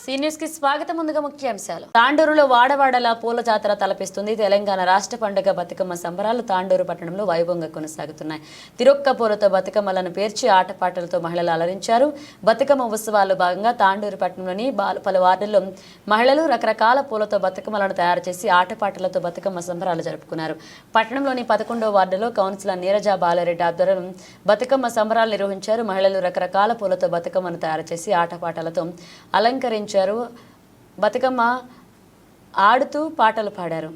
Seniors కి స్వాగతం. ముందుగా ముఖ్యాంశాలు. తాండూరులో వాడవాడలా పూల జాతర తలపిస్తుంది. తెలంగాణ రాష్ట్ర పండుగ బతుకమ్మ సంబరాలు తాండూరు పట్టణంలో వైభవంగా కొనసాగుతున్నాయి. తిరొక్క పూలతో బతుకమ్మలను పేర్చి ఆటపాటలతో మహిళలు అలరించారు. బతుకమ్మ ఉత్సవాల్లో భాగంగా తాండూరు పట్టణంలోని పలు వార్డుల్లో మహిళలు రకరకాల పూలతో బతుకమ్మలను తయారు చేసి ఆటపాటలతో బతుకమ్మ సంబరాలు జరుపుకున్నారు. పట్టణంలోని 11వ వార్డులో కౌన్సిలర్ నీరజ బాలారెడ్డి ఆధ్వర్యంలో బతుకమ్మ సంబరాలు నిర్వహించారు. మహిళలు రకరకాల పూలతో బతుకమ్మను తయారు చేసి ఆటపాటలతో అలంకరించారు. బతుకమ్మ ఆడుతూ పాటలు పాడారు.